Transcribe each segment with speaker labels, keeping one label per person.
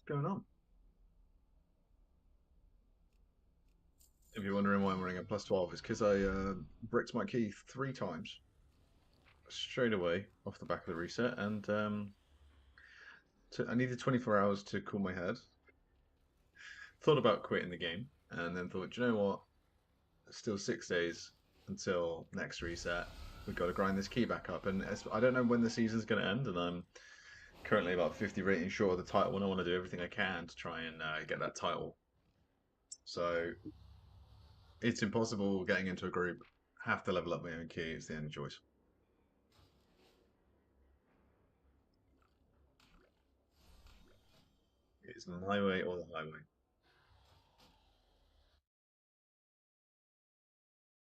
Speaker 1: going on? If you're wondering why I'm running a plus 12, it's because I bricked my key 3 times straight away off the back of the reset, and I needed 24 hours to cool my head. Thought about quitting the game, and then thought, you know what? It's still 6 days until next reset. We've got to grind this key back up, and I don't know when the season's going to end, and I'm currently about 50 ratings short of the title, and I want to do everything I can to try and get that title. So it's impossible getting into a group. Have to level up my own key. It's the only choice. It's my way or the highway.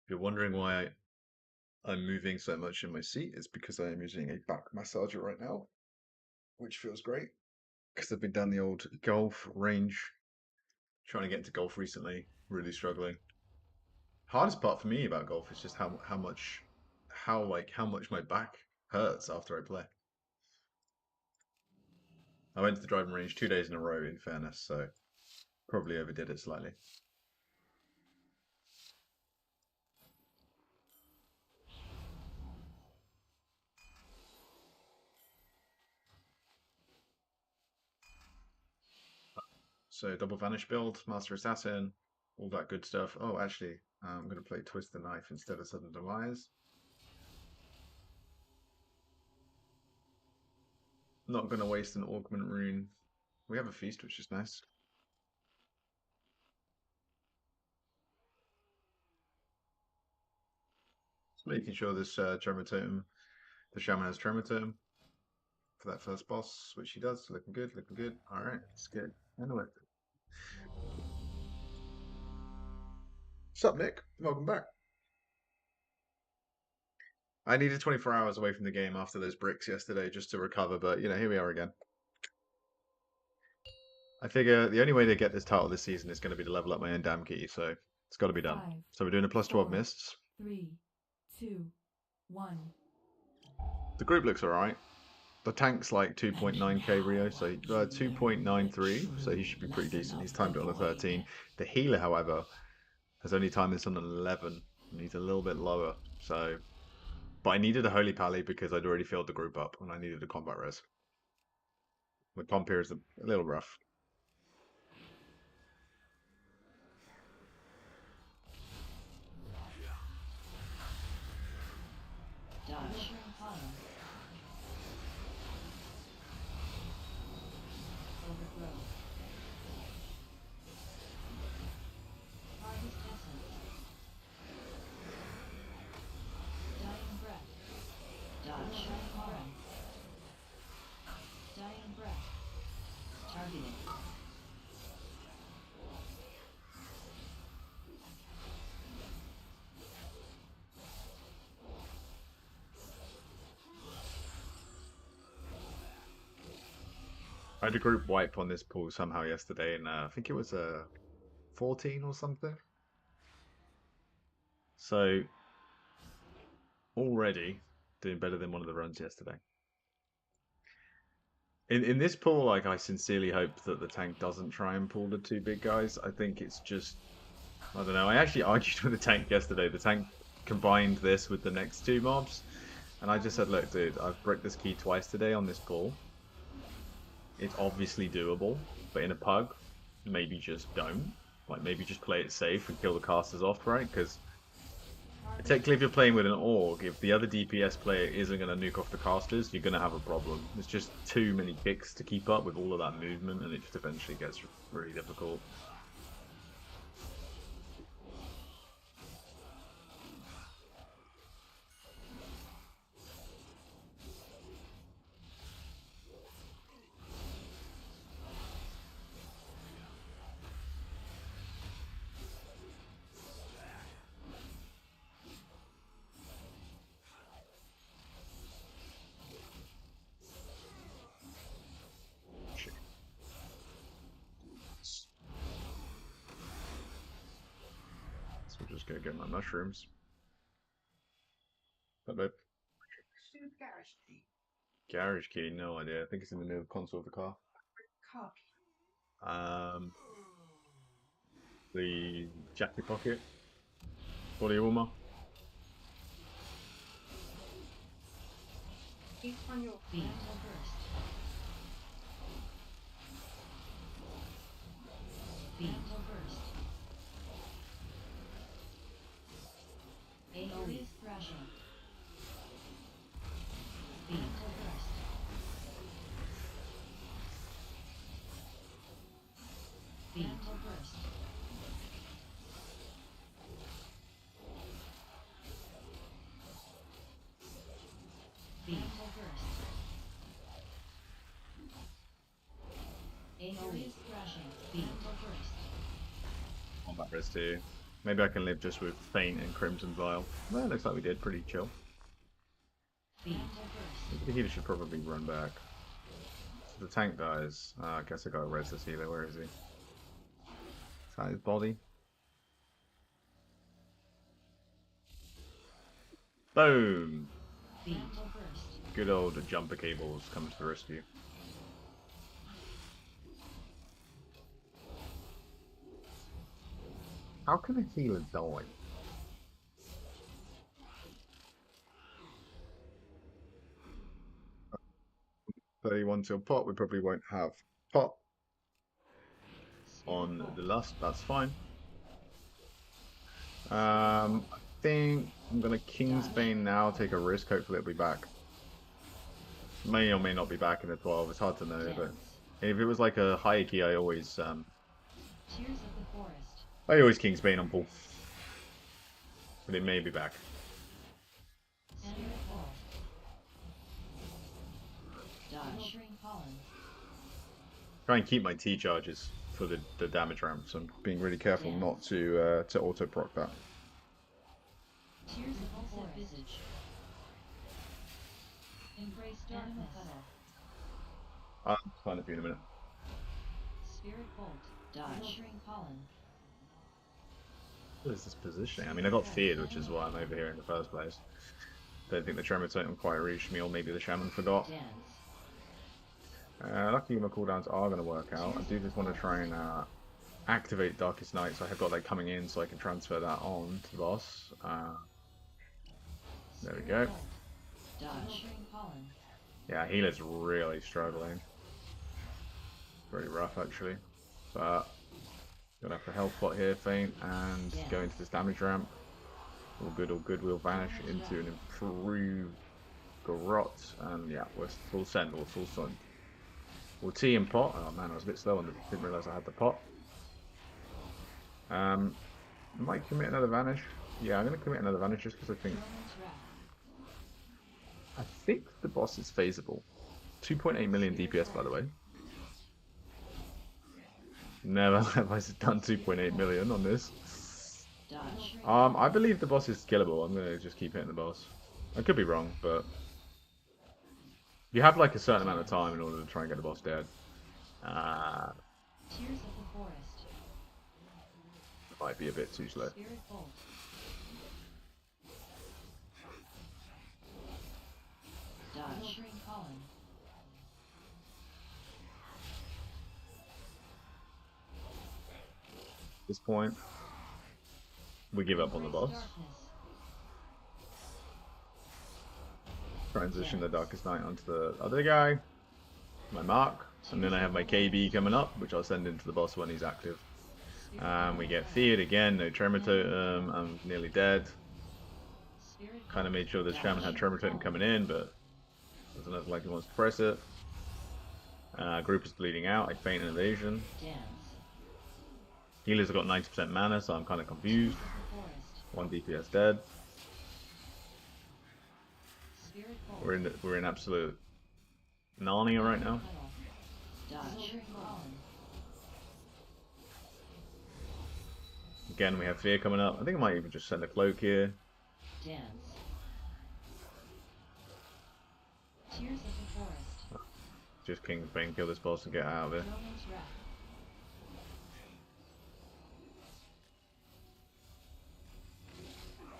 Speaker 1: If you're wondering why I'm moving so much in my seat, it's because I am using a back massager right now, which feels great. Because I've been down the old golf range, trying to get into golf recently, really struggling. Hardest part for me about golf is just how much my back hurts after I play. I went to the driving range 2 days in a row, in fairness, so probably overdid it slightly. So double vanish build, master assassin, all that good stuff. Oh, actually, I'm going to play twist the knife instead of sudden demise. Not going to waste an augment rune. We have a feast, which is nice. Just making sure this Tremor Totem, the Shaman has Tremor Totem for that first boss, which he does. Looking good, looking good. All right, let's get into it. What's up, Nick? Welcome back. I needed 24 hours away from the game after those bricks yesterday just to recover, but here we are again. I figure the only way to get this title this season is going to be to level up my own damn key, so it's got to be done. So we're doing a plus 12 mists.
Speaker 2: 3, 2, 1.
Speaker 1: The group looks alright. The tank's like 2.9k Rio, so 2.93, so he should be pretty decent. He's timed it on a 13. The healer, however, has only timed this on an 11, and he's a little bit lower. So, but I needed a Holy Pally because I'd already filled the group up, and I needed a combat res. The comp here is a little rough.
Speaker 2: Dodge. Overthrow. Harvest essence. Dying breath. Dodge. Harm. Dying breath. Targeting.
Speaker 1: I had a group wipe on this pool somehow yesterday, and I think it was a 14 or something. So already doing better than one of the runs yesterday. In this pool, like I sincerely hope that the tank doesn't try and pull the two big guys. I think it's just I don't know. I actually argued with the tank yesterday. The tank combined this with the next two mobs, and I just said, look, dude, I've bricked this key twice today on this pool. It's obviously doable, but in a pug, maybe just don't. Like maybe just play it safe and kill the casters off, right? Because technically, if you're playing with an org, if the other DPS player isn't going to nuke off the casters, you're going to have a problem. There's just too many kicks to keep up with all of that movement, and it just eventually gets really difficult. So I'm just going to get my mushrooms. Bye-bye. Garage key, no idea. I think it's in the middle console of the car.
Speaker 2: Copy.
Speaker 1: Um, the jacket pocket, body armor.
Speaker 2: Keep on your feet. Mantle burst. Mantle burst. AoE thrashing. Mantle burst. Mantle burst. Mantle burst. AoE thrashing. Mantle burst.
Speaker 1: Combat res too. Maybe I can live just with Faint and Crimson Vial. Well, looks like we did. Pretty chill.
Speaker 2: Mantle burst.
Speaker 1: The healer should probably run back. So the tank dies. I guess I gotta res this healer. Where is he? Is that his body? Boom!
Speaker 2: Mantle burst.
Speaker 1: Good old jumper cables comes to the rescue. How can a healer die? $31 till pot. We probably won't have pot on the lust. That's fine. I think I'm gonna Kingsbane now. Take a risk. Hopefully it'll be back. May or may not be back in the 12. It's hard to know, but if it was like a high key, I always
Speaker 2: Tears of the forest.
Speaker 1: Kingsbane on pull. But it may be back.
Speaker 2: Spirit ball. Dodge. Pollen.
Speaker 1: Try and keep my T charges for the damage ramp, so I'm being really careful not to auto proc that.
Speaker 2: Tears of the forest. Visage. Embrace darkness.
Speaker 1: I'll find it for you in a minute.
Speaker 2: Spirit bolt. Dodge. Pollen.
Speaker 1: What is this positioning? I mean, I got feared, which is why I'm over here in the first place. Don't think the Tremor Totem quite reached me, or maybe the Shaman forgot.
Speaker 2: Dance.
Speaker 1: Luckily my cooldowns are going to work out. I do just want to try and activate Darkest Night, so I have got that coming in so I can transfer that on to the boss. There we go.
Speaker 2: Dodge. Pollen.
Speaker 1: Yeah, healer's really struggling. Pretty rough actually. But gonna have a health pot here, Faint, and go into this damage ramp. All good, all good. We'll vanish into an improved Garrot, and yeah, we're full send or full sun. We'll T and pot. Oh man, I was a bit slow and didn't realise I had the pot. Might commit another vanish. Yeah, I'm gonna commit another vanish just because I think the boss is phasable. 2.8 million DPS, by the way. Never have I done 2.8 million on this. I believe the boss is killable. I'm gonna just keep hitting the boss. I could be wrong, but you have like a certain amount of time in order to try and get the boss dead.
Speaker 2: Tears of the forest.
Speaker 1: Might be a bit too slow.
Speaker 2: Spirit bolt. Dodge. Pollen.
Speaker 1: At this point, we give up on the boss. Transition the Darkest Night onto the other guy. My mark. And then I have my KB coming up, which I'll send into the boss when he's active. We get feared again, no Tremor Totem. I'm nearly dead. Kind of made sure the Shaman had Tremor Totem coming in, but doesn't look like he wants to press it. Group is bleeding out. I faint an evasion. Healers have got 90% mana, so I'm kind of confused. 1 DPS dead. We're in absolute Narnia right now. Again, we have fear coming up. I think I might even just send a cloak here.
Speaker 2: Tears of the forest.
Speaker 1: Just Kingsbane, kill this boss and get out of it.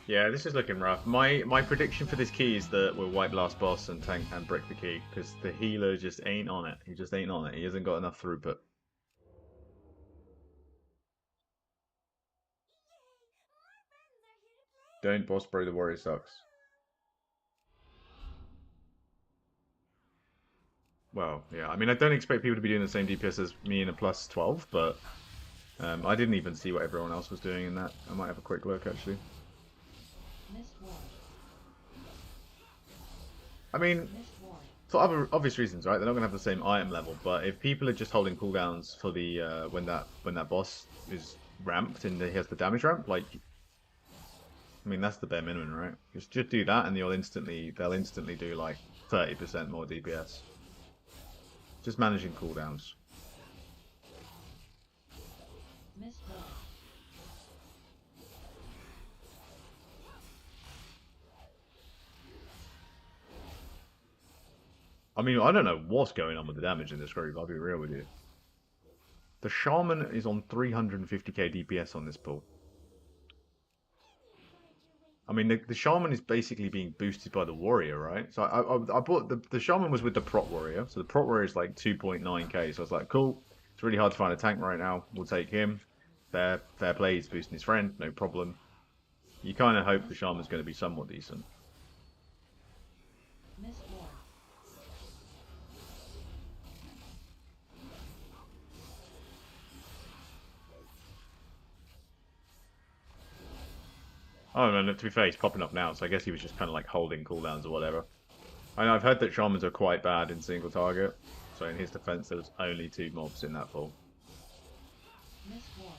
Speaker 1: Yeah, this is looking rough. My prediction for this key is that we'll wipe last boss and tank and brick the key, because the healer just ain't on it. He just ain't on it. He hasn't got enough throughput. Don't boss bro, the warrior sucks. Well, yeah. I mean, I don't expect people to be doing the same DPS as me in a plus 12, but I didn't even see what everyone else was doing in that. I might have a quick look, actually.
Speaker 2: Missed ward.
Speaker 1: I mean,
Speaker 2: Missed ward.
Speaker 1: for other obvious reasons, right? They're not gonna have the same item level, but if people are just holding cooldowns for the when that boss is ramped and he has the damage ramp, like I mean that's the bare minimum, right? Just do that and they'll instantly do like 30% more DPS. Just managing cooldowns.
Speaker 2: Missed ward.
Speaker 1: I mean, I don't know what's going on with the damage in this group, I'll be real with you. The Shaman is on 350k DPS on this pull. I mean, the Shaman is basically being boosted by the Warrior, right? So I bought the Shaman was with the Prot Warrior. So the Prot Warrior is like 2.9k. So I was like, cool. It's really hard to find a tank right now. We'll take him. Fair play. He's boosting his friend. No problem. You kind of hope the Shaman's going to be somewhat decent.
Speaker 2: Missed ward.
Speaker 1: Oh, no, to be fair, he's popping up now. So I guess he was just kind of like holding cooldowns or whatever. I know I've heard that Shamans are quite bad in single target. So in his defense, there was only 2 mobs in that pool.
Speaker 2: Missed ward.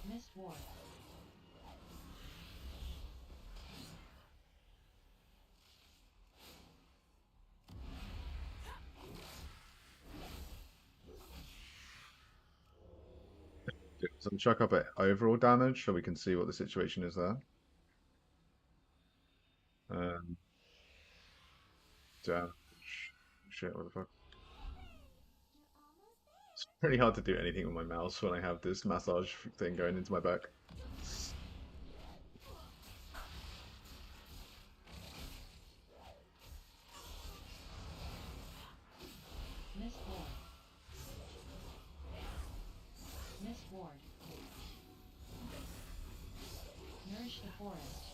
Speaker 2: Missed ward.
Speaker 1: So chuck up at overall damage so we can see what the situation is there. Um, damage. Shit, what the fuck? It's pretty hard to do anything with my mouse when I have this massage thing going into my back.
Speaker 2: Missed ward. Missed ward. Nourish the forest.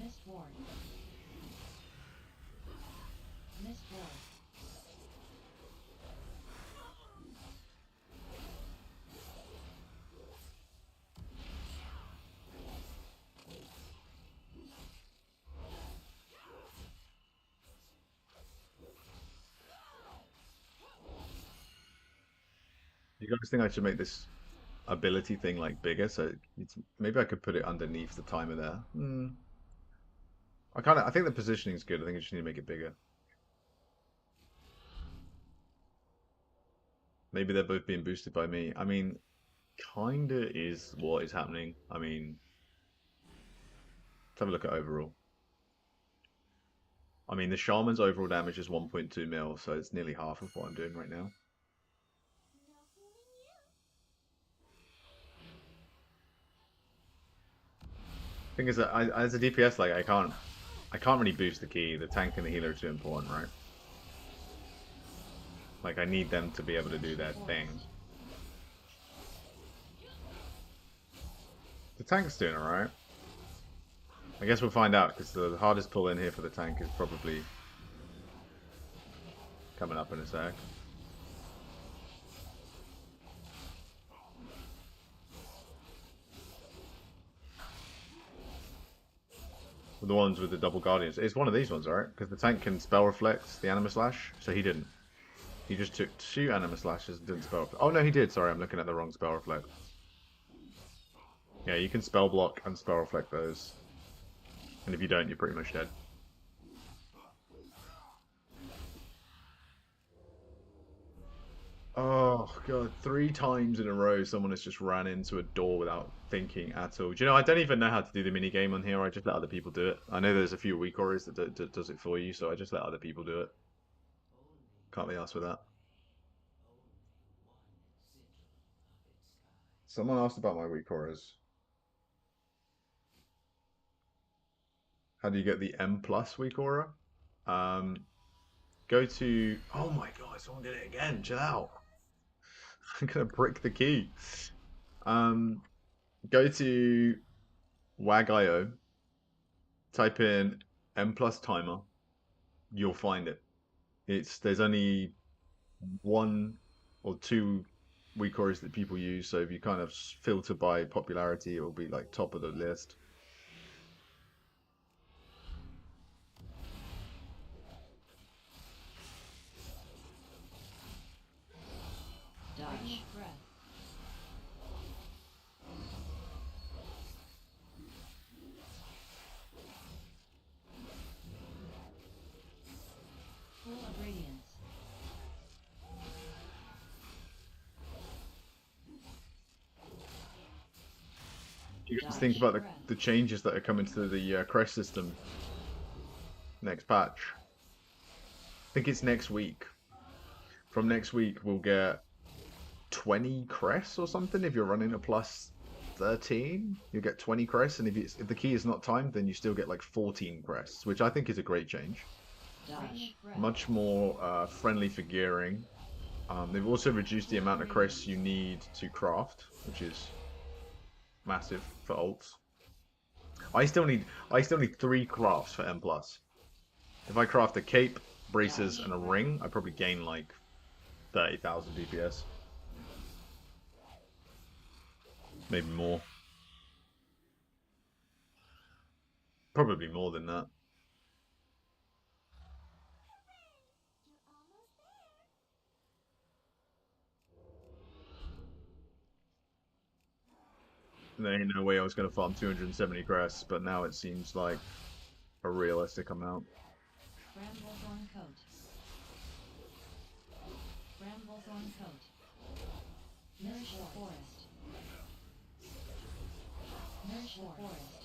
Speaker 2: Missed ward. Missed ward.
Speaker 1: You guys think I should make this ability thing like bigger so maybe I could put it underneath the timer there? I think the positioning is good. I think I just need to make it bigger. Maybe they're both being boosted by me. I mean, kinda is what is happening. I mean, let's have a look at overall. I mean, the Shaman's overall damage is 1.2 mil, so it's nearly half of what I'm doing right now. Thing is that as a DPS, like I can't really boost the key. The tank and the healer are too important, right? Like I need them to be able to do their thing. The tank's doing alright. I guess we'll find out because the hardest pull in here for the tank is probably coming up in a sec. The ones with the double guardians. It's one of these ones, right? Because the tank can spell reflect the anima slash, so he didn't. He just took 2 anima slashes and didn't spell reflect. Oh no, he did. Sorry, I'm looking at the wrong spell reflect. Yeah, you can spell block and spell reflect those, and if you don't, you're pretty much dead. Oh god, 3 times in a row someone has just ran into a door without thinking at all. Do you know, I don't even know how to do the mini game on here. I just let other people do it. I know there's a few weak warriors that does it for you, so I just let other people do it. Can't be asked with that. Someone asked about my weak horrors. How do you get the M plus weak aura? Um, Go to. Oh my god! Someone did it again. Chill out. I'm gonna brick the key. Um, Go to WAG.io. Type in M plus timer. You'll find it. There's only one or two weak auras that people use. So if you kind of filter by popularity, it will be like top of the list.
Speaker 2: Dodge. Breath. Full of radiance.
Speaker 1: You guys think
Speaker 2: Dodge.
Speaker 1: about
Speaker 2: Breath.
Speaker 1: the changes that are coming to the crest system next patch. I think it's next week. From next week, we'll get 20 crests or something. If you're running a plus 13, you get 20 crests, and if the key is not timed, then you still get like 14 crests, which I think is a great change.
Speaker 2: Dodge. Breath.
Speaker 1: Much more friendly for gearing. They've also reduced the amount of crests you need to craft, which is massive for ults. I still need 3 crafts for M plus. If I craft a cape, braces, and a ring, I probably gain like 30,000 DPS. Maybe more. Probably more than that. There ain't no way I was going to farm 270 crests, but now it seems like a realistic amount.
Speaker 2: Bramblethorn coat. Bramblethorn coat. Nourish the forest. Nourish the forest.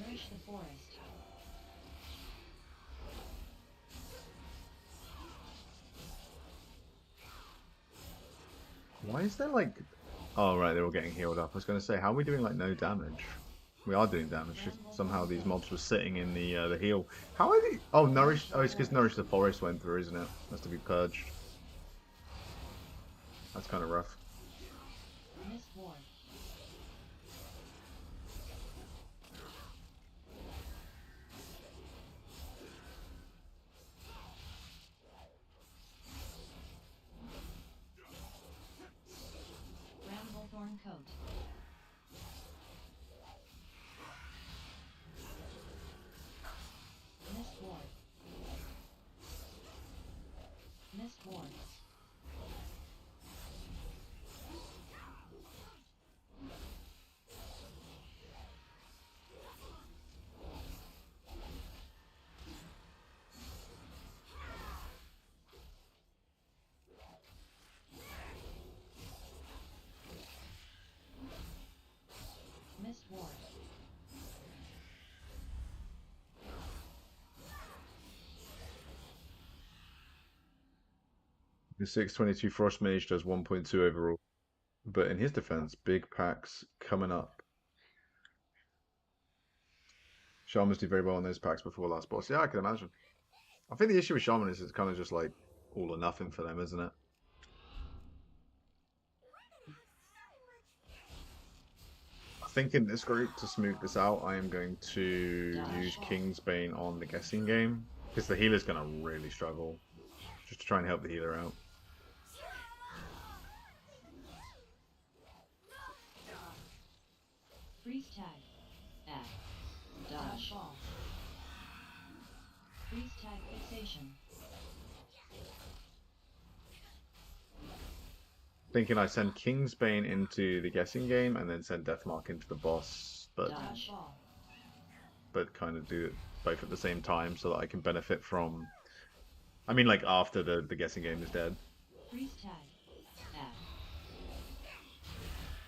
Speaker 2: Nourish the forest.
Speaker 1: Why is there like... Oh, right, they're all getting healed up. I was going to say, how are we doing like no damage? We are doing damage, just somehow these mobs were sitting in the heal. How are they... Oh, Nourish... Oh, it's because Nourish the Forest went through, isn't it? Has to be purged. That's kind of rough.
Speaker 2: Mist ward. Bramblethorn coat. Mist ward. Mist ward. Mist ward.
Speaker 1: The 622 Frost Mage does 1.2 overall. But in his defense, big packs coming up. Shamans do very well on those packs before last boss. Yeah, I can imagine. I think the issue with Shaman is it's kind of just like all or nothing for them, isn't it? I think in this group, to smooth this out, I am going to use Kingsbane on the guessing game. Because the healer's going to really struggle. Just to try and help the healer out.
Speaker 2: Freeze tag. Add. Dodge. Ball. Freeze tag fixation.
Speaker 1: Thinking I send Kingsbane into the guessing game and then send Deathmark into the boss.
Speaker 2: Dodge. Ball.
Speaker 1: But kind of do it both at the same time so that I can benefit from... I mean, like, after the guessing game is dead.
Speaker 2: Freeze tag. Add.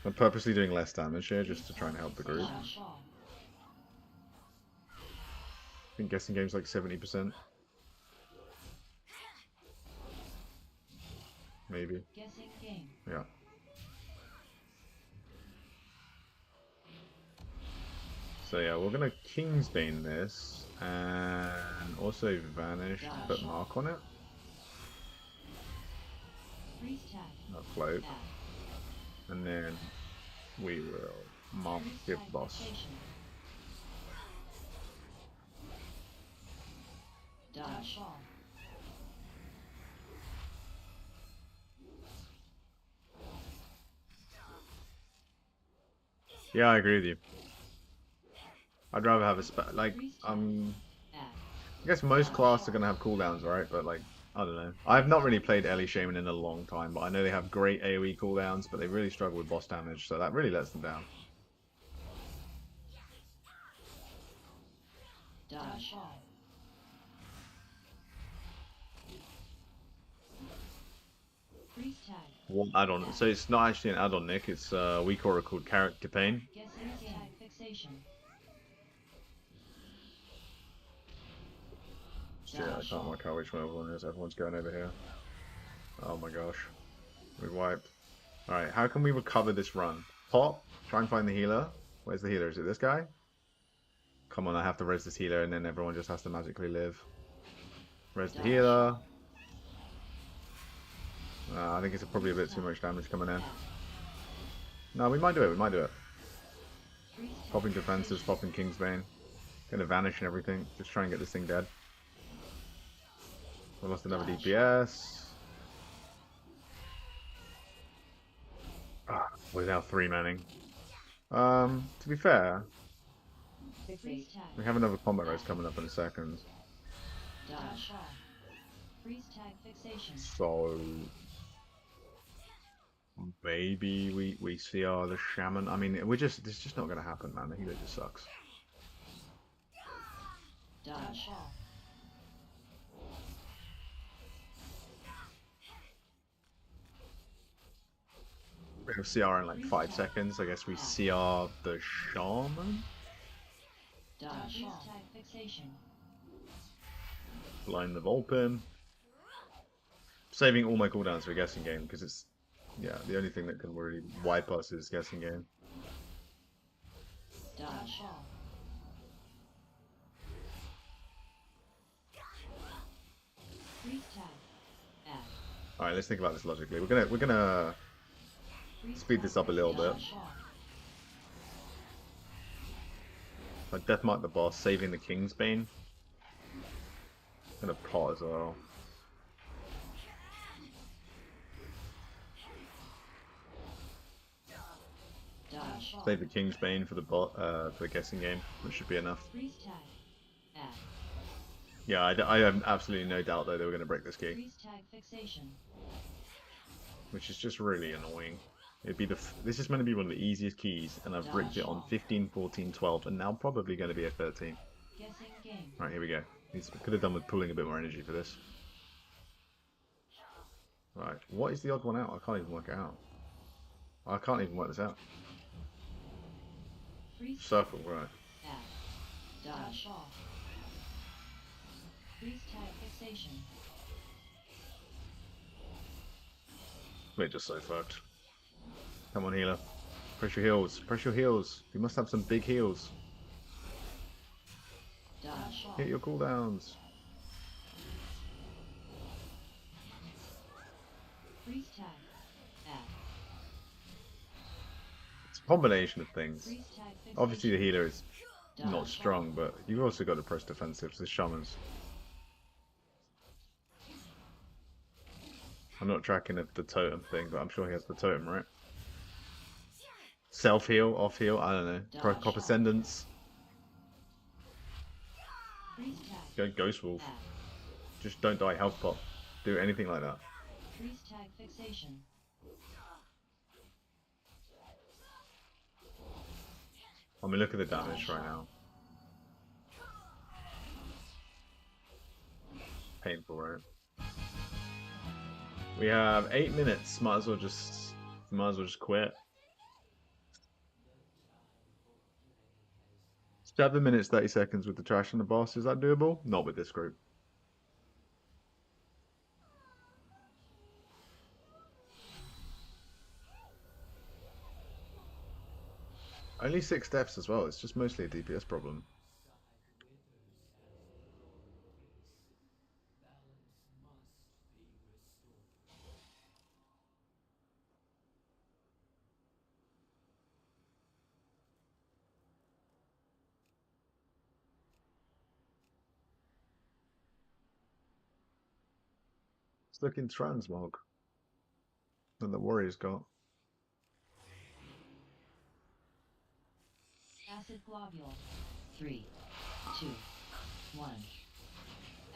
Speaker 1: I'm purposely doing less damage here just to try and help the group.
Speaker 2: Dodge. Ball.
Speaker 1: I think guessing game's like 70%. maybe.
Speaker 2: Guessing game.
Speaker 1: Yeah. So yeah, we're gonna Kingsbane this and also vanish, put mark on it.
Speaker 2: Freeze tag.
Speaker 1: Not float.
Speaker 2: Add.
Speaker 1: And then we will mark
Speaker 2: Freeze
Speaker 1: give
Speaker 2: tag
Speaker 1: boss.
Speaker 2: fixation. Dodge. Ball.
Speaker 1: Yeah, I agree with you. I'd rather have a like
Speaker 2: Freeze tag. Add.
Speaker 1: I guess most classes are gonna have cooldowns, right? But like I don't know. I've not really played Ellie Shaman in a long time, but I know they have great AoE cooldowns, but they really struggle with boss damage, so that really lets them down.
Speaker 2: Dodge. Ball. Freeze tag.
Speaker 1: One add-on. So it's not actually an add-on, Nick. It's a weak aura called Character Pain.
Speaker 2: Guessing tag fixation.
Speaker 1: Shit, I can't work out which one everyone is. Everyone's going over here. Oh my gosh. We wiped. Alright, how can we recover this run? Pop, try and find the healer. Where's the healer? Is it this guy? Come on, I have to res this healer and then everyone just has to magically live. Res the healer. I think it's probably a bit too much damage coming in. No, we might do it, we might do it. Popping defenses, popping Kingsbane. Gonna vanish and everything. Just try and get this thing dead. We lost another DPS. We're now 3-manning. To be fair, we have another combat race coming up in a second. So maybe we CR the shaman. I mean, it's just not gonna happen, man. The healer just sucks.
Speaker 2: Dodge.
Speaker 1: We have CR in like 5 seconds. I guess we CR the shaman.
Speaker 2: Dodge.
Speaker 1: Blind the Vulpin. Saving all my cooldowns for guessing game because it's the only thing that can really wipe us is guessing game.
Speaker 2: Dodge.
Speaker 1: All right, let's think about this logically. We're gonna speed this up a little bit. Like Deathmark the boss, saving the Kingsbane. Gonna pot as well. Save the Kingsbane for the for the guessing game, which should be enough. Yeah, I have absolutely no doubt though they were going to break this key, which is just really annoying. It'd be this is meant to be one of the easiest keys, and I've bricked it on 15, 14, 12, and now probably going to be a 13. Right, here we go. Could have done with pulling a bit more energy for this. Right, what is the odd one out? I can't even work it out. I can't even work this out. Circle, right.
Speaker 2: Dodge. Freeze tag fixation.
Speaker 1: We're just so fucked. Come on, healer. Press your heals. Press your heals. You must have some big heals.
Speaker 2: Dodge.
Speaker 1: Hit your cooldowns.
Speaker 2: Freeze tag.
Speaker 1: It's a combination of things. Obviously the healer is not strong, but you've also got to press defensives, the shamans. I'm not tracking the totem thing, but I'm sure he has the totem, right? Self-heal, off-heal, I don't know. Pop Ascendance. Go Ghost Wolf. Just don't die health pop. Do anything like that.
Speaker 2: Freeze tag fixation.
Speaker 1: I mean, look at the damage right now. Painful, right? We have 8 minutes. Might as well just quit. 7 minutes 30 seconds with the trash and the boss. Is that doable? Not with this group. Only 6 deaths as well. It's just mostly a DPS problem. It's looking transmog than the Warriors got.
Speaker 2: Acid globule. 3, 2, 1.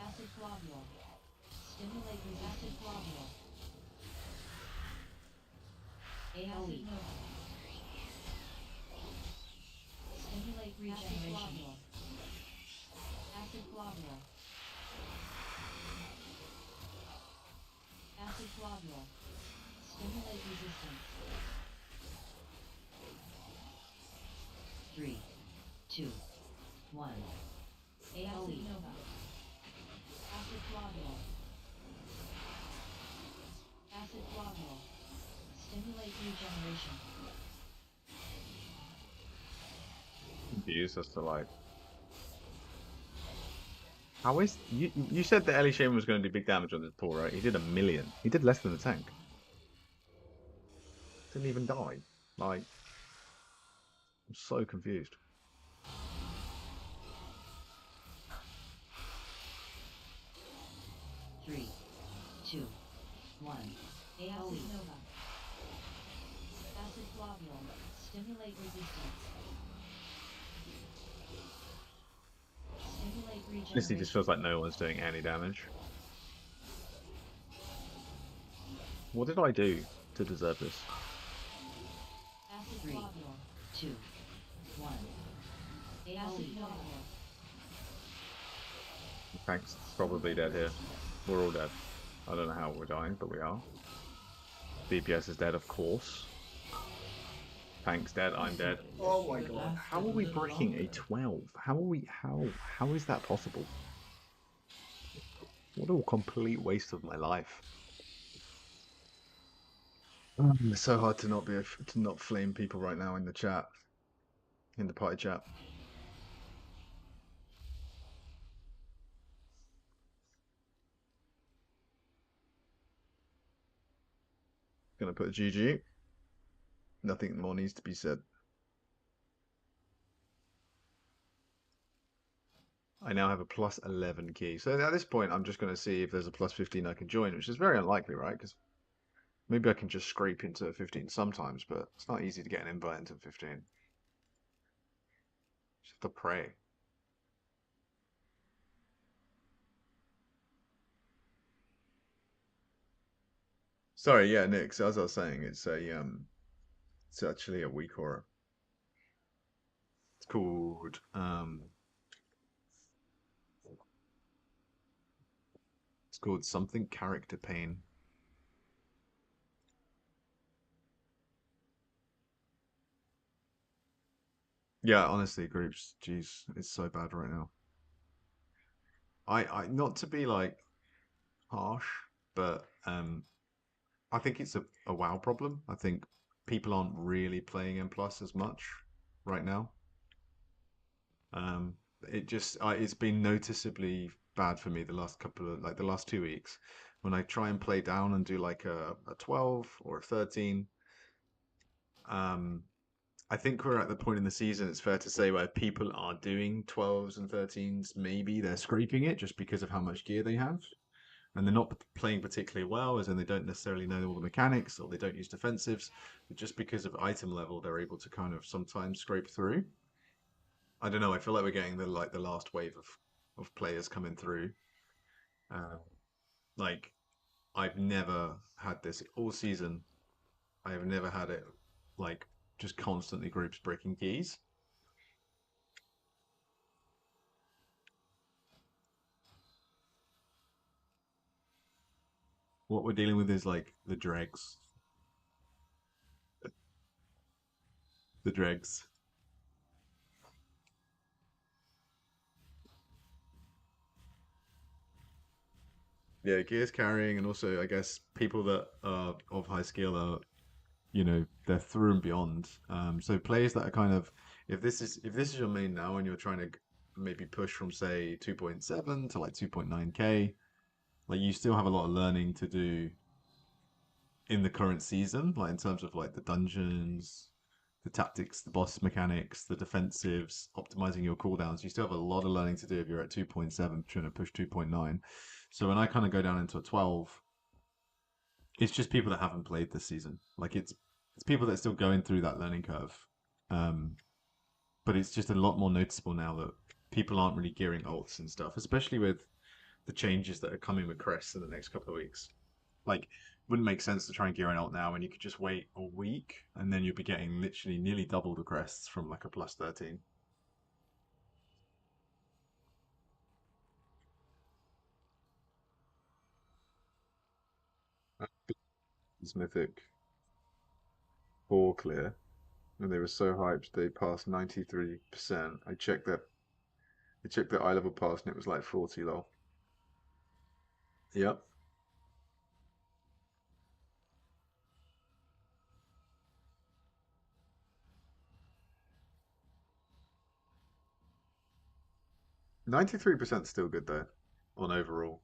Speaker 2: Acid globule. Stimulate acid globule. AoE. Stimulate regeneration. Acid globule. Acid globule. Stimulate resistance. 3, 2, 1. AoE. Nova. Acid globule. Acid globule. Stimulate regeneration.
Speaker 1: Confused as to like how is you said that Ellie Shane was going to do big damage on this tour, right? He did 1 million. He did less than the tank. Didn't even die. Like I'm so confused.
Speaker 2: 3, 2, 1. AoE. Nova. Acid globule. Stimulate resistance. Stimulate
Speaker 1: Honestly, just
Speaker 2: regeneration.
Speaker 1: feels like no one's doing any damage. What did I do to deserve this?
Speaker 2: Acid 3, globule. 2, 1. Acid globule.
Speaker 1: Tank's probably dead here. We're all dead. I don't know how we're dying, but we are. DPS is dead, of course. Tank's dead, I'm dead. Oh my god. How are we breaking a 12? How is that possible? What a complete waste of my life. It's so hard to not flame people right now in the chat. In the party chat. Gonna put a GG. Nothing more needs to be said. I now have a plus 11 key. So at this point, I'm just going to see if there's a plus 15 I can join, which is very unlikely, right? Because maybe I can just scrape into 15 sometimes, but it's not easy to get an invite into 15. Just have to pray. Sorry, yeah, Nick. So as I was saying, it's actually a weak aura. It's called it's called something character pain. Yeah, honestly, groups, jeez, it's so bad right now. I not to be like harsh, but I think it's a WoW problem. I think people aren't really playing M plus as much right now. Um, it's been noticeably bad for me the last couple of like the last 2 weeks when I try and play down and do like a 12 or a 13. Um, I think we're at the point in the season, it's fair to say, where people are doing 12s and 13s. Maybe they're scraping it just because of how much gear they have. And they're not playing particularly well, as in they don't necessarily know all the mechanics or they don't use defensives. But just because of item level, they're able to kind of sometimes scrape through. I don't know. I feel like we're getting the last wave of players coming through. Uh, like I've never had this all season. I have never had it like just constantly groups breaking keys. What we're dealing with is like the dregs. The dregs. Yeah, gears carrying, and also I guess people that are of high skill are
Speaker 3: they're through and beyond. So players that are kind of, if this is your main now and you're trying to maybe push from say 2.7 to like 2.9k, like you still have a lot of learning to do in the current season, like in terms of like the dungeons, the tactics, the boss mechanics, the defensives, optimizing your cooldowns. You still have a lot of learning to do if you're at 2.7 trying to push 2.9. So when I kind of go down into a 12, it's just people that haven't played this season. Like it's people that are still going through that learning curve. Um, but it's just a lot more noticeable now that people aren't really gearing ults and stuff, especially with the changes that are coming with crests in the next couple of weeks. Like, wouldn't make sense to try and gear an ult now when you could just wait a week and then you'd be getting literally nearly double the crests from like a plus 13. It's mythic 4 clear, and they were so hyped they passed 93%. I checked their eye level pass and it was like 40 lol. Yep. 93% still good though, on overall.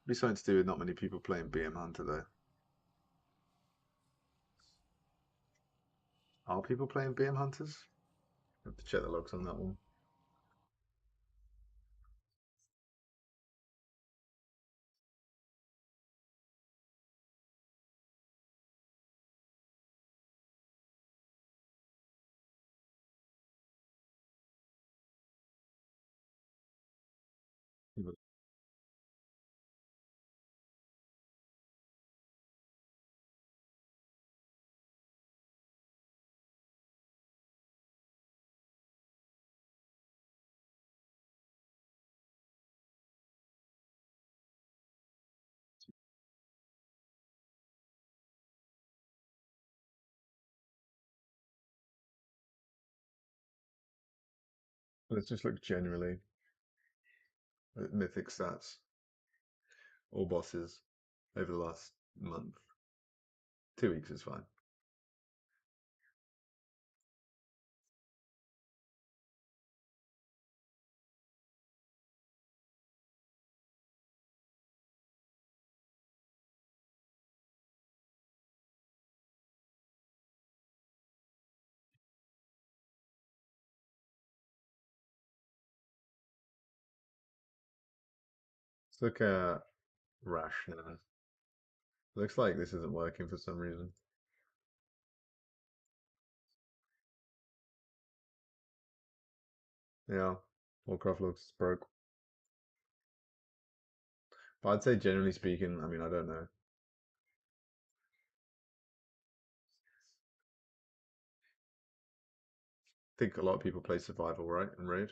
Speaker 3: Be something to do with not many people playing BM Hunter though. Are people playing BM Hunters? I have to check the logs on that one. Let's just look generally at mythic stats or bosses over the last month. 2 weeks is fine. Let's look at Rash now. Looks like this isn't working for some reason. Yeah, Warcraft looks broke. But I'd say generally speaking, I mean, I don't know. I think a lot of people play survival, right? And raid.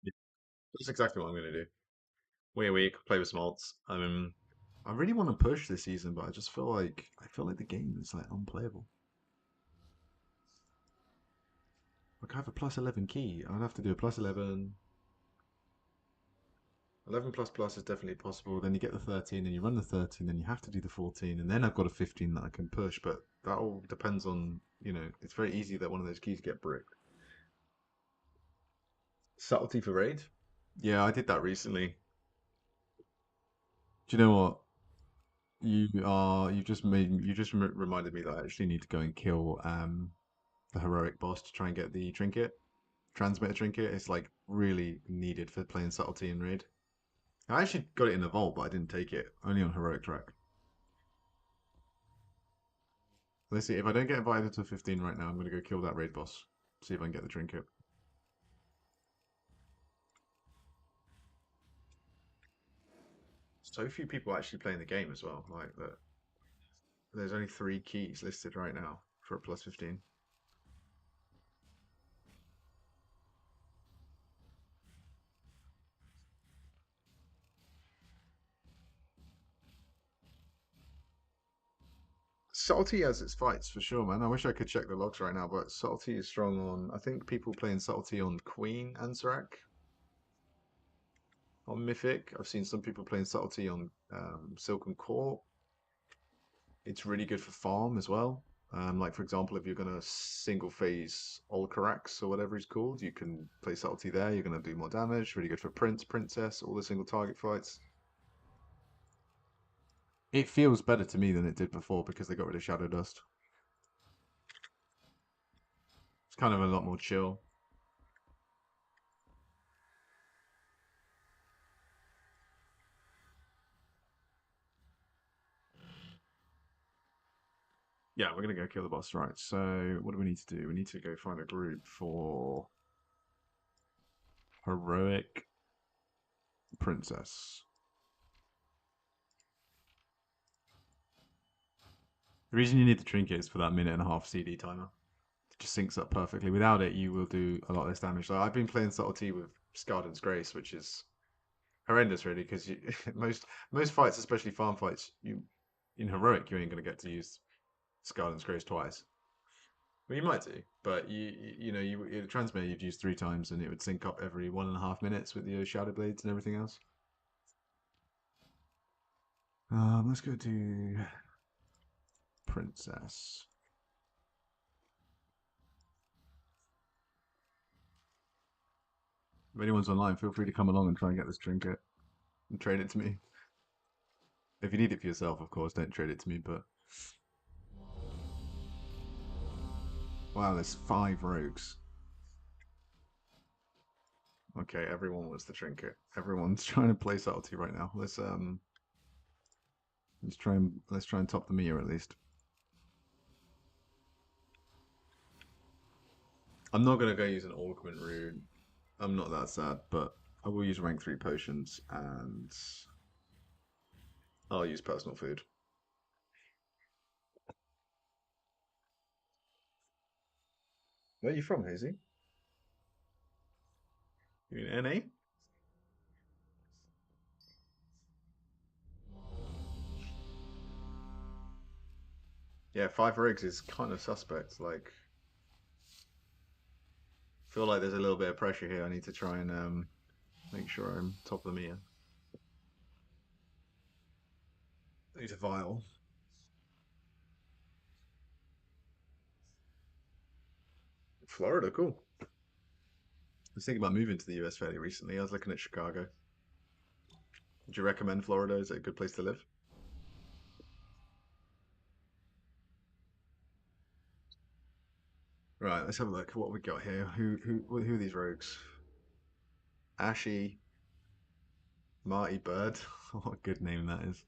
Speaker 3: Yeah. That's exactly what I'm going to do. Wait a week, play with smalts. I mean, I really want to push this season, but I feel like the game is like unplayable. Like I have a plus 11 key. I'd have to do a plus 11. 11 plus plus is definitely possible. Then you get the 13, and you run the 13, then you have to do the 14, and then I've got a 15 that I can push. But that all depends on, it's very easy that one of those keys get bricked. Subtlety for raid? Yeah, I did that recently. Do you know what? You just reminded me that I actually need to go and kill the heroic boss to try and get the trinket, transmitter trinket. It's like really needed for playing subtlety in raid. I actually got it in the vault, but I didn't take it. Only on heroic track. Let's see. If I don't get invited to 15 right now, I'm going to go kill that raid boss. See if I can get the trinket. So few people actually playing the game as well. Like that. There's only 3 keys listed right now for a plus 15. Salty has its fights for sure, man. I wish I could check the logs right now, but Salty is strong on. I think people playing Salty on Queen and Serac on Mythic. I've seen some people playing Subtlety on Silken Core. It's really good for farm as well. Like for example, if you're gonna single phase Olcarax or whatever he's called, you can play Subtlety there. You're gonna do more damage. Really good for Prince, Princess, all the single target fights. It feels better to me than it did before because they got rid of Shadow Dust. It's kind of a lot more chill. Yeah, we're gonna go kill the boss, right? So what do we need to do? We need to go find a group for Heroic Princess. The reason you need the trinket is for that minute and a half CD timer. It just syncs up perfectly. Without it, you will do a lot less damage. So I've been playing Subtlety with Scarden's Grace, which is horrendous, really, because most fights, especially farm fights, you in heroic, you ain't gonna get to use Scarden's Grace twice. Well, you might do, but you in transmit you'd use 3 times, and it would sync up every 1.5 minutes with your Shadow Blades and everything else. Let's go to Princess. If anyone's online, feel free to come along and try and get this trinket and trade it to me. If you need it for yourself, of course, don't trade it to me, but... Wow, there's 5 rogues. Okay, everyone wants the trinket. Everyone's trying to play subtlety right now. Let's try and top the meter at least. I'm not gonna go use an augment rune. I'm not that sad, but I will use rank 3 potions and I'll use personal food. Where are you from, Hazy? You in NA? Yeah, 5 rigs is kind of suspect. Like, feel like there's a little bit of pressure here. I need to try and make sure I'm top of the meter. I need a vial. Florida, cool. I was thinking about moving to the US fairly recently. I was looking at Chicago. Would you recommend Florida? Is it a good place to live? Right, let's have a look. What we got here? Who are these rogues? Ashy, Marty Bird. What a good name that is.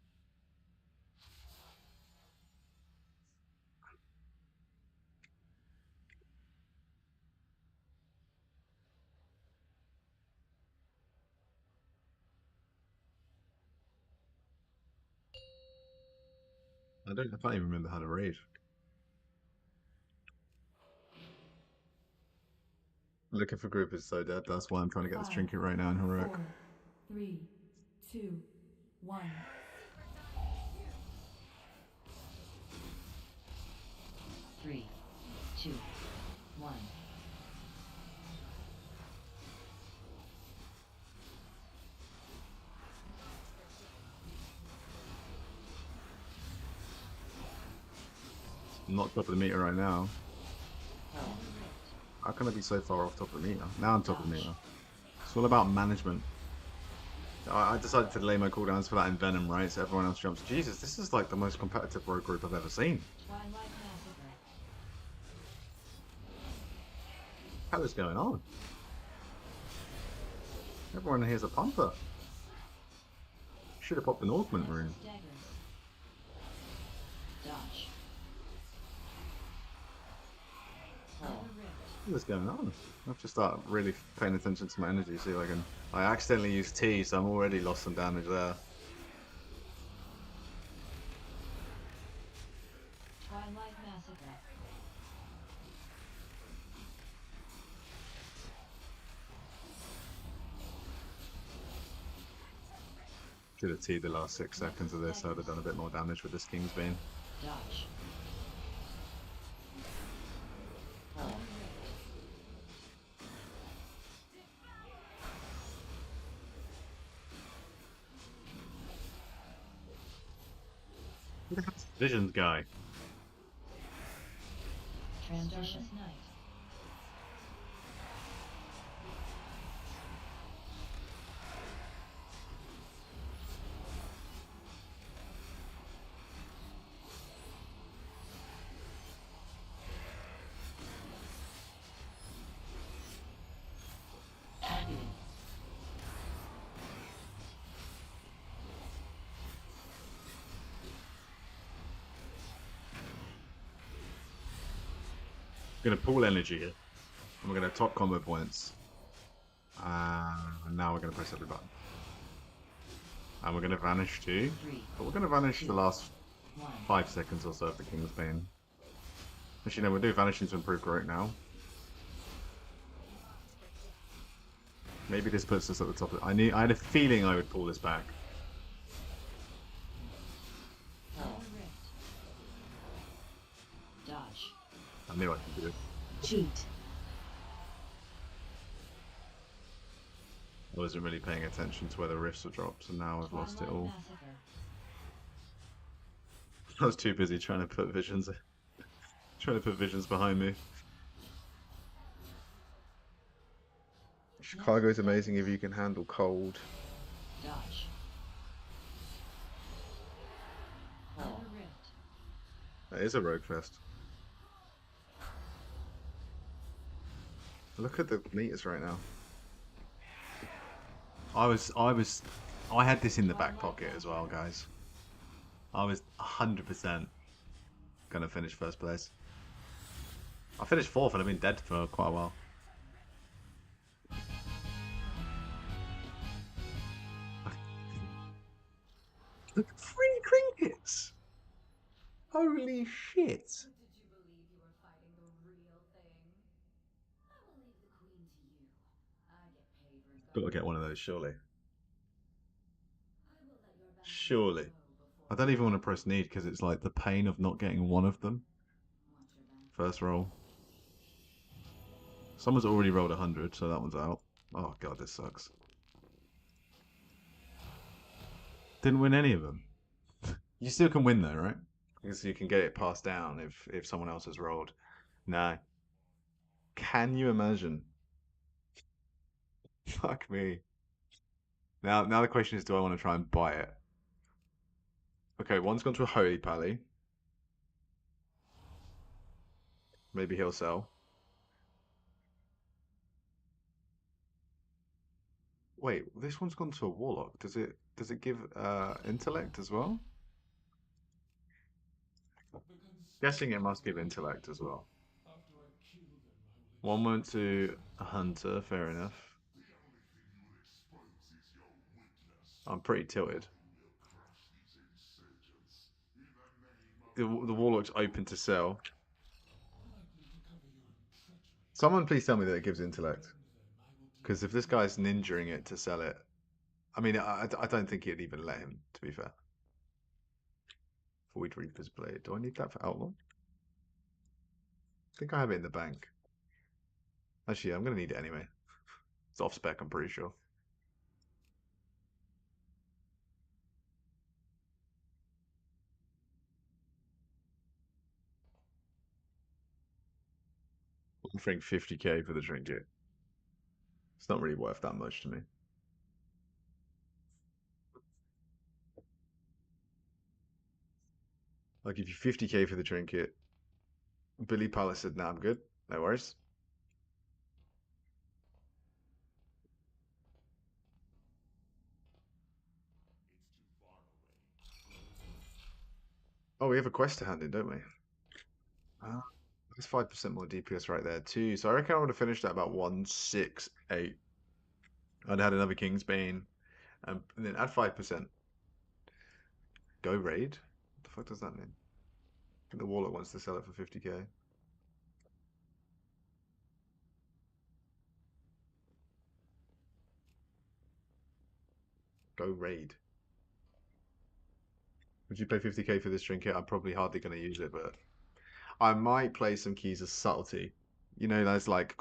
Speaker 3: I can't even remember how to raid. Looking for group is so dead. That's why I'm trying to get this trinket right now in heroic.
Speaker 2: 4, 3, 2, 1. 3, 2, 1.
Speaker 3: I'm not top of the meter right now. How can I be so far off top of the meter? Now I'm top of the meter. It's all about management. I decided to delay my cooldowns for that Envenom, right? So everyone else jumps. Jesus, this is like the most competitive rogue group I've ever seen.
Speaker 2: Twilight Massacre.
Speaker 3: What is going on? Everyone here's a pumper. Should have popped an augment
Speaker 2: Nexus
Speaker 3: rune.
Speaker 2: daggers. Dodge. Nether rift.
Speaker 3: What's going on? I have to start really paying attention to my energy, see if I can. I accidentally used T, so I'm already lost some damage there.
Speaker 2: Twilight massacre.
Speaker 3: Should have T'd the last 6 seconds of this, so I'd have done a bit more damage with this King's Bane.
Speaker 2: Dodge. Nether rift.
Speaker 3: Who the hell's the Visions guy?
Speaker 2: Transition. Night. Agony.
Speaker 3: Gonna pool energy here. And we're gonna top combo points. And now we're gonna press every button. And we're gonna vanish too.
Speaker 2: 3,
Speaker 3: But we're gonna vanish the last
Speaker 2: 1.
Speaker 3: 5 seconds or so of the King's Bane. Actually, no, we'll do vanishing to improve right now. Maybe this puts us at the top of I had a feeling I would pull this back.
Speaker 2: Nether rift. Dodge.
Speaker 3: I knew I could do it.
Speaker 2: Cheat.
Speaker 3: I wasn't really paying attention to where the rifts were dropped, and now I've lost it
Speaker 2: Twilight
Speaker 3: all.
Speaker 2: massacre.
Speaker 3: I was too busy trying to put visions behind me. Chicago's amazing if you can handle cold.
Speaker 2: Dodge. Nether rift.
Speaker 3: That is a rogue fest. Look at the meters right now. I had this in the back pocket as well, guys. I was 100% gonna finish first place. I finished fourth and I've been dead for quite a while. Look, 3 trinkets! Holy shit!
Speaker 4: Did you believe you were fighting the real thing? I will leave the queen to you. I get paid regardless.
Speaker 3: Gotta get one of those, surely.
Speaker 4: I will let your boundaries
Speaker 3: Surely.
Speaker 4: go
Speaker 3: I
Speaker 4: before
Speaker 3: don't even want to press need because it's like the pain of not getting one of them.
Speaker 4: watch your boundaries.
Speaker 3: First roll. Someone's already rolled 100, so that one's out. Oh god, this sucks. Didn't win any of them. You still can win though, right? Because you can get it passed down if someone else has rolled. No. Can you imagine? Fuck me. Now the question is, do I want to try and buy it? Okay, one's gone to a holy pally. Maybe he'll sell. Wait, this one's gone to a warlock. Does it give intellect as well? Guessing it must give intellect as well. One went to a hunter, fair enough. I'm pretty tilted. The warlock's open to sell. Someone please tell me that it gives intellect. Because if this guy's ninjaing it to sell it, I mean, I don't think he'd even let him, to be fair. Void Reaper's Blade. Do I need that for Outlaw? I think I have it in the bank. Actually, I'm going to need it anyway. It's off spec, I'm pretty sure. I'm offering 50k for the trinket. It's not really worth that much to me. I'll give you 50k for the trinket. Billy Palace said, nah, I'm good. No worries.
Speaker 1: Oh, we have a quest to hand in, don't we? Ah, that's 5% more DPS right there too. So I reckon I would have finished at about 168. I'd had another King's Bane, and then add 5%. Go raid. What the fuck does that mean? I think the Warlock wants to sell it for 50k. Go raid. Would you pay 50k for this trinket? I'm probably hardly going to use it, but I might play some keys of subtlety. You know, that's like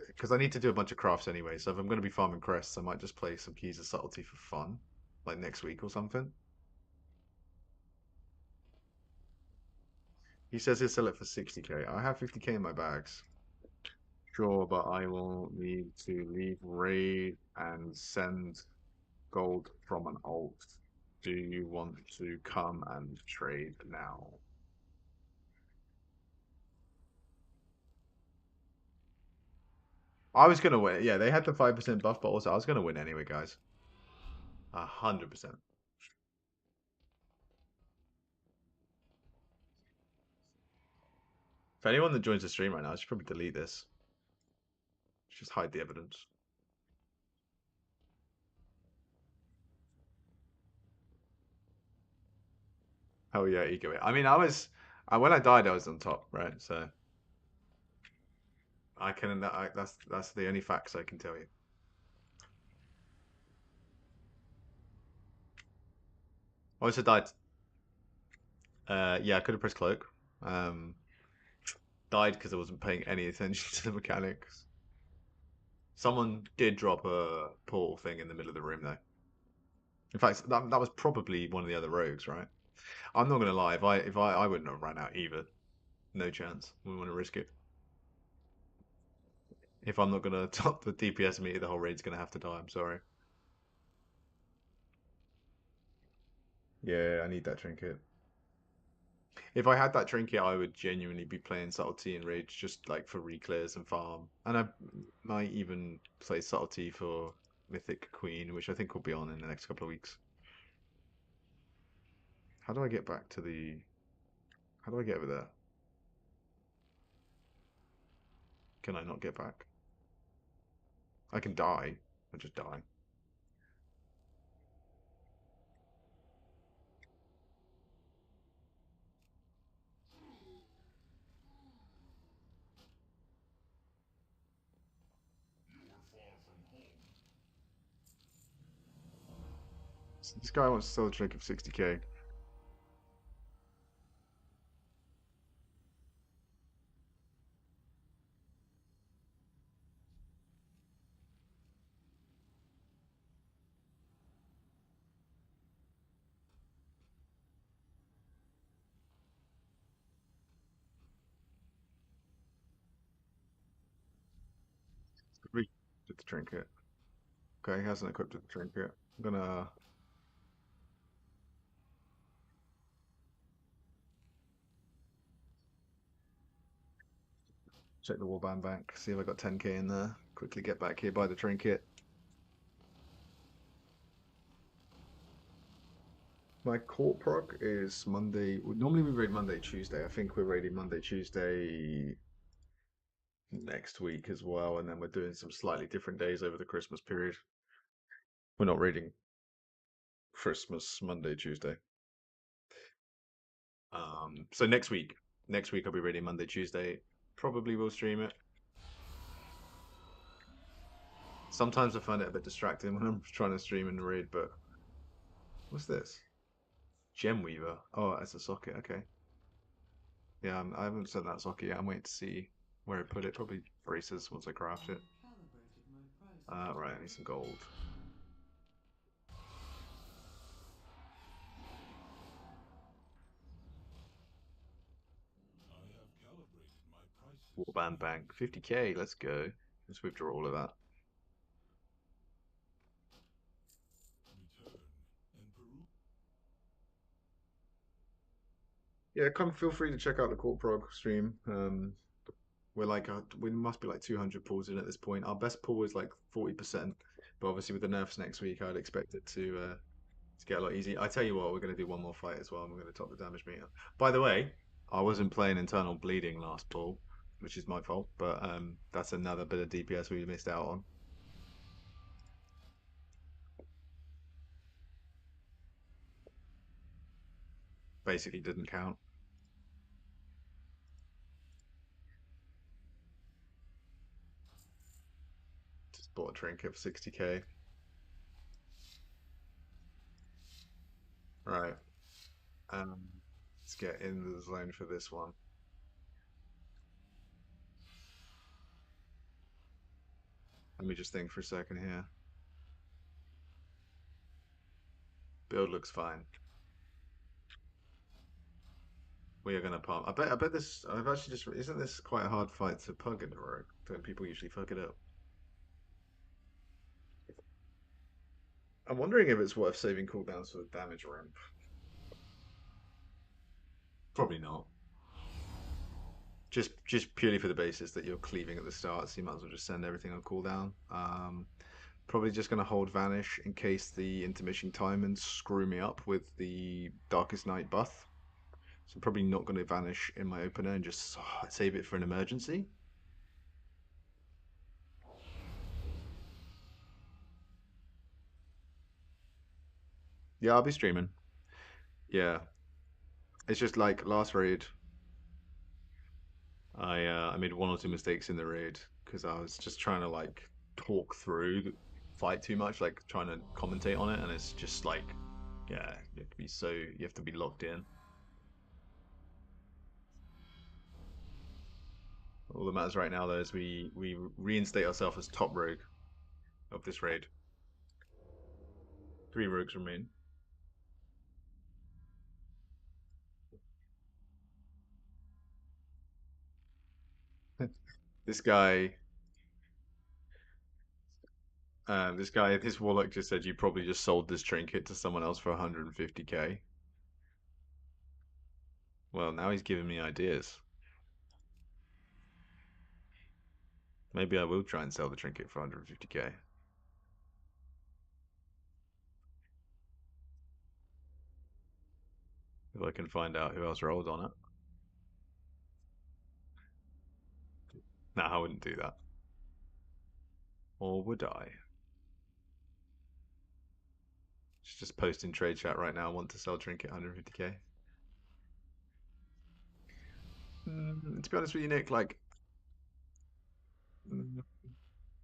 Speaker 1: because I need to do a bunch of crafts anyway. So if I'm going to be farming crests, I might just play some keys of subtlety for fun, like next week or something. He says he'll sell it for 60k. I have 50k in my bags. Sure, but I will need to leave raid and send gold from an alt. Do you want to come and trade now? I was gonna win. Yeah, they had the 5% buff, but also I was gonna win anyway, guys. 100%. If anyone that joins the stream right now, I should probably delete this. Just hide the evidence. Oh yeah, ego. I mean, when I died, I was on top, right? So I can. That's the only facts I can tell you. I also died. Yeah, I could have pressed cloak. Um, Died because I wasn't paying any attention to the mechanics. Someone did drop a portal thing in the middle of the room, though. In fact, that was probably one of the other rogues, right? I'm not gonna lie. If I wouldn't have ran out either. No chance. We want to risk it. If I'm not gonna top the DPS meter, the whole raid's gonna have to die. I'm sorry. Yeah, I need that trinket. If I had that trinket, I would genuinely be playing subtlety and rage just like for reclears and farm, and I might even play subtlety for Mythic Queen, which I think will be on in the next couple of weeks. How do I get back to the? How do I get over there? Can I not get back? I can die. I just die. This guy wants to sell a trinket of 60k. Read the trinket. Okay, he hasn't equipped the trinket. I'm gonna check the warband bank, see if I got 10k in there. Quickly get back here, buy the trinket. My court proc is Monday. Normally we raid Monday, Tuesday. I think we're raiding Monday, Tuesday next week as well, and then we're doing some slightly different days over the Christmas period. We're not raiding Christmas Monday, Tuesday. So next week I'll be raiding Monday, Tuesday. Probably will stream it. Sometimes I find it a bit distracting when I'm trying to stream and raid, but what's this? Gem Weaver. Oh, it's a socket. Okay. Yeah, I haven't sent that socket yet. I'm waiting to see where I put it. Probably braces once I craft it. Right, I need some gold. Warband bank. 50k, let's go. Let's withdraw all of that. Yeah, come feel free to check out the Court Prog stream. We're like we must be like 200 pulls in at this point. Our best pull is like 40%, but obviously with the nerfs next week, I'd expect it
Speaker 3: It's get a lot easier. I tell you what, we're going to do one more fight as well, and we're going to top the damage meter. By the way, I wasn't playing internal bleeding last ball, which is my fault, but that's another bit of DPS we missed out on. Basically didn't count. Just bought a trinket for 60k. Right. Let's get in the zone for this one. Let me just think for a second here. Build looks fine. We are gonna pump. I bet this. I've actually just. Isn't this quite a hard fight to pug in the rogue? Don't people usually fuck it up? I'm wondering if it's worth saving cooldowns for the damage ramp. Probably not. Just purely for the basis that you're cleaving at the start, so you might as well just send everything on cooldown. Probably just gonna hold vanish in case the intermission time and screw me up with the Darkest Night buff. So I'm probably not gonna vanish in my opener and just save it for an emergency. Yeah, I'll be streaming. Yeah, it's just like last raid. I made one or two mistakes in the raid because I was just trying to like talk through the fight too much, like trying to commentate on it, and it's just like, yeah, you have to be locked in. All that matters right now though is we reinstate ourselves as top rogue of this raid. 3 rogues remain. This guy, this warlock just said you probably just sold this trinket to someone else for 150k. Well, now he's giving me ideas. Maybe I will try and sell the trinket for 150k. If I can find out who else rolled on it. Nah, I wouldn't do that. Or would I? Just post in trade chat right now. I want to sell trinket 150k. To be honest with you, Nick, like, mm,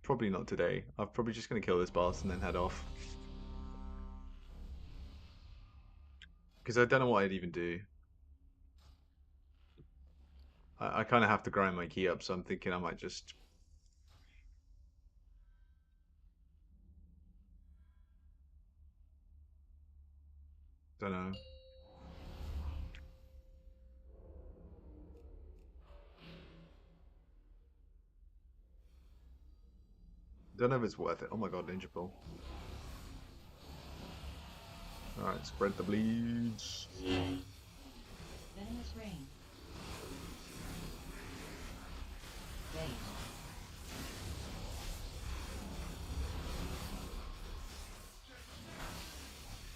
Speaker 3: probably not today. I'm probably just going to kill this boss and then head off. Because I don't know what I'd even do. I kind of have to grind my key up, so I'm thinking I might just. Don't know. Don't know if it's worth it. Oh my god, Ninja Pull. Alright, spread the bleeds.
Speaker 2: Venomous rain. Bait.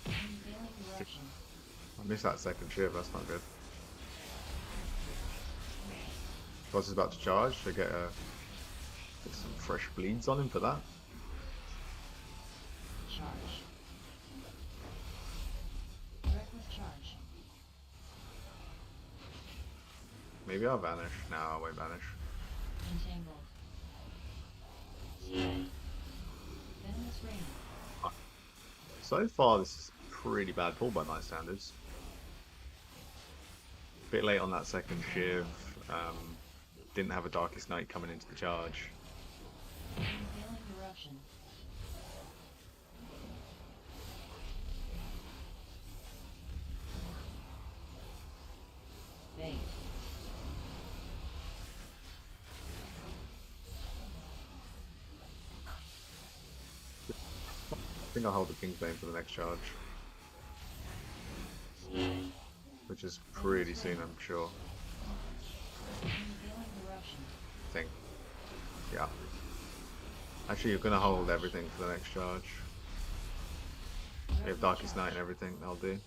Speaker 2: Unveiling eruption.
Speaker 3: I missed that second shiv, that's not good. Boss is about to charge, so get some fresh bleeds on him for that.
Speaker 2: Charge. Reckless charge.
Speaker 3: Maybe I'll vanish. No, I won't vanish.
Speaker 2: Entangled. Venomous rain.
Speaker 3: So far, this is a pretty bad pull by my standards. Bit late on that second shiv. Didn't have a Darkest Night coming into the charge.
Speaker 2: Unveiling eruption. Bait.
Speaker 3: I think I'll hold the King's Bane for the next charge. Which is pretty soon, I'm sure.
Speaker 2: Unveiling eruption.
Speaker 3: I think. Yeah. Actually, you're going to hold everything for the next charge.
Speaker 1: We have Darkest Night and everything. That'll do.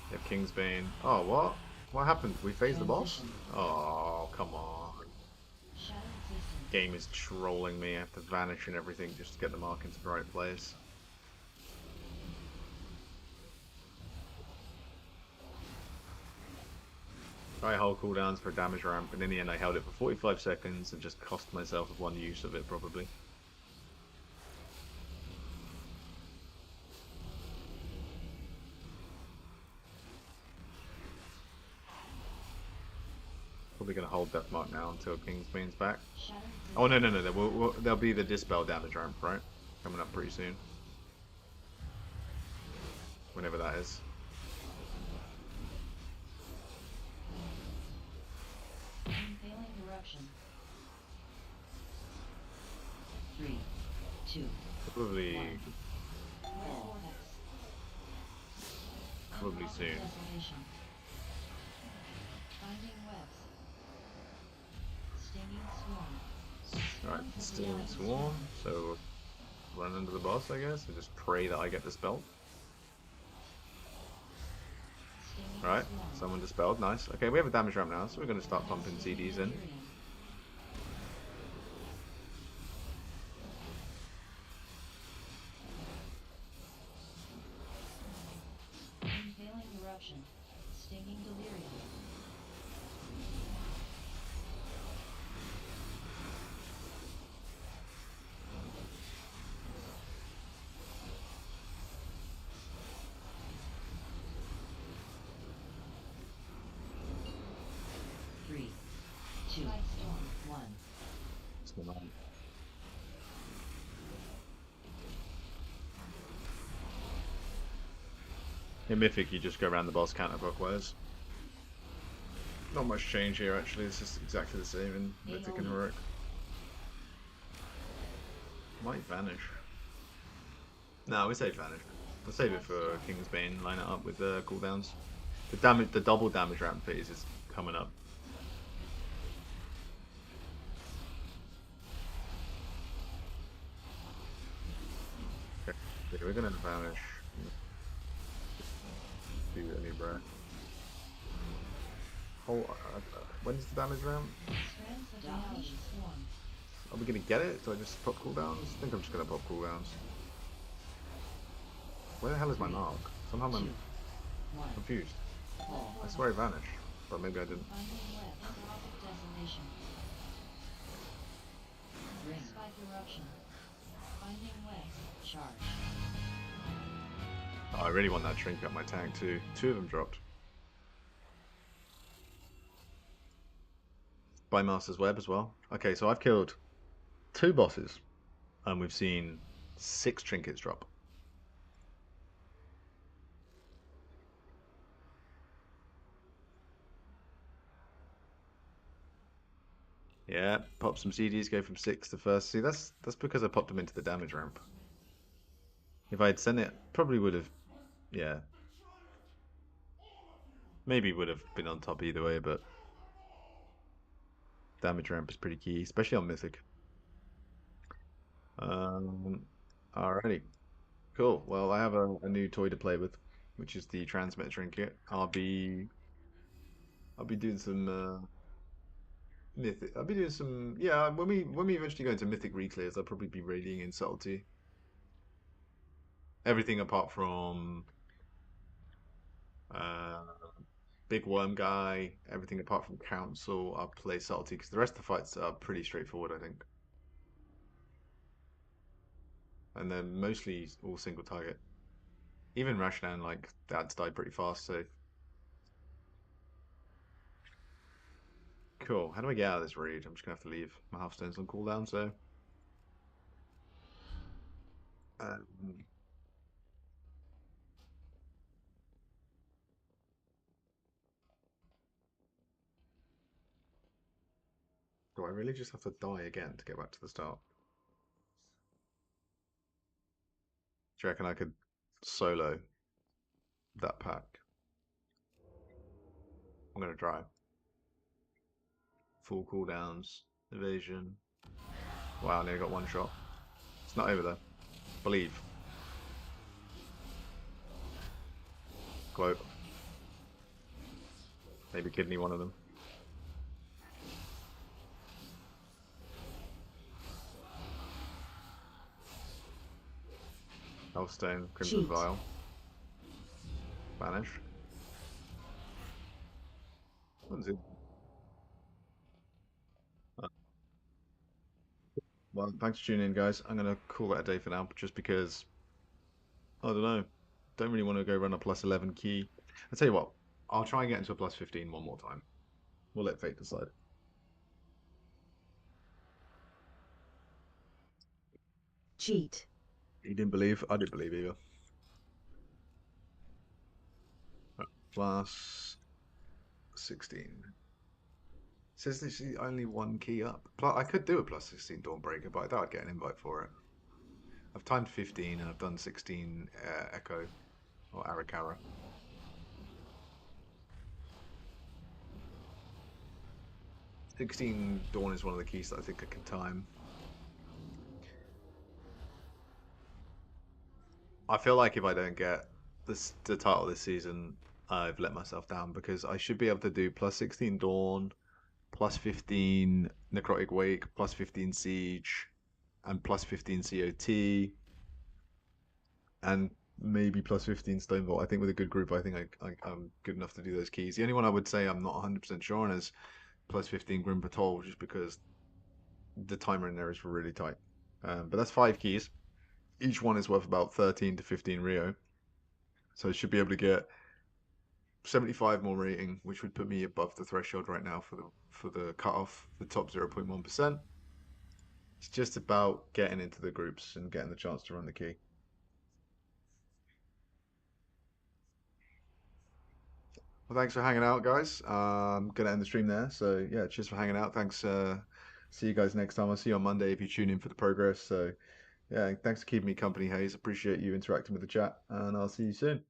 Speaker 1: We have King's Bane. Oh, what? What happened? We phased the boss? Oh, come on.
Speaker 2: Shadow existence.
Speaker 1: Game is trolling me. I have to vanish and everything just to get the mark into the right place. I hold cooldowns for a damage ramp, and in the end I held it for 45 seconds and just cost myself with one use of it, probably. Probably going to hold Death Mark now until King's Bane's back.
Speaker 2: Shadow existence.
Speaker 1: Oh, no. There'll be the Dispel damage ramp, right? Coming up pretty soon. Whenever that is.
Speaker 2: Unfailing eruption. 3, 2,
Speaker 1: Probably,
Speaker 2: Red vortex.
Speaker 1: probably soon.
Speaker 2: Desolation. Finding webs. Stinging swarm.
Speaker 1: Alright, still Swarm, so run into the boss, I guess, and just pray that I get dispelled.
Speaker 2: Stinging
Speaker 1: Alright,
Speaker 2: swarm.
Speaker 1: someone dispelled, nice. Okay, we have a damage ramp now, so we're going to start pumping CDs in.
Speaker 2: Unfailing eruption. Stinging delirium. Three, two, one.
Speaker 1: What's going on? In Mythic, you just go around the boss counterclockwise. Not much change here, actually. This is exactly the same in Mythic and Heroic. Might vanish. No, we save vanish. We'll save it for King's Bane. Line it up with the cooldowns. The double damage ramp phase is coming up. Okay, we're gonna vanish. Do a new breath. Oh, when's the damage ramp?
Speaker 2: Strands of reality swarm.
Speaker 1: Are we gonna get it? Do I just pop cooldowns? I think I'm just gonna pop cooldowns. Where the hell is my mark? Somehow I'm
Speaker 2: 2, 1.
Speaker 1: confused.
Speaker 2: Fall.
Speaker 1: I swear I vanished, but maybe I didn't.
Speaker 2: Finding webs. Anthropic desolation. Ring. Spike eruption. Finding webs. Charge.
Speaker 1: Oh, I really want that trinket up my tank too. Two of them dropped. By Master's Web as well. Okay, so I've killed 2 bosses, and we've seen 6 trinkets drop. Yeah, pop some CDs, go from 6 to first. See, that's because I popped them into the damage ramp. If I had sent it, probably would have, yeah. Maybe would have been on top either way, but damage ramp is pretty key, especially on Mythic. Alrighty. Cool. Well, I have a new toy to play with, which is the transmitter trinket. I'll be doing some mythic. I'll be doing some, yeah. When we eventually go into mythic reclears, I'll probably be radiating in subtlety. Everything apart from uh big worm guy. Everything apart from council, I'll play subtlety because the rest of the fights are pretty straightforward, I think, and they're mostly all single target. Even Rashnan, like, dad's died pretty fast, so cool. How do I get out of this raid? I'm just gonna have to leave. My half stone's on cooldown, so um, do I really just have to die again to get back to the start? Do you reckon I could solo that pack? I'm gonna try. Full cooldowns, evasion. Wow, I nearly got one shot. It's not over though. Believe. Gloat. Maybe kidney one of them. Hellstone, Crimson
Speaker 2: Cheat.
Speaker 1: Vial. Banish. What's it? Well, thanks for tuning in, guys. I'm going to call that a day for now, just because, I don't know, don't really want to go run a plus 11 key. I'll tell you what, I'll try and get into a plus 15 one more time. We'll let fate decide.
Speaker 2: Cheat.
Speaker 1: He didn't believe, I didn't believe either. Right, plus 16. Says this is only one key up. Plus, I could do a plus 16 Dawnbreaker, but I doubt I'd get an invite for it. I've timed 15 and I've done 16 Echo or Arakara. 16 Dawn is one of the keys that I think I can time. I feel like if I don't get the title this season, I've let myself down, because I should be able to do plus 16 Dawn, plus 15 Necrotic Wake, plus 15 Siege, and plus 15 COT, and maybe plus 15 Stonevault. I think with a good group, I think I'm good enough to do those keys. The only one I would say I'm not 100% sure on is plus 15 Grim Patrol, just because the timer in there is really tight. But that's 5 keys. Each one is worth about 13 to 15 Rio. So I should be able to get 75 more rating, which would put me above the threshold right now for the cutoff, the top 0.1%. It's just about getting into the groups and getting the chance to run the key. Well, thanks for hanging out, guys. I'm gonna end the stream there. So yeah, cheers for hanging out. Thanks. See you guys next time. I'll see you on Monday if you tune in for the progress. So yeah, thanks for keeping me company, Hayes. Appreciate you interacting with the chat, and I'll see you soon.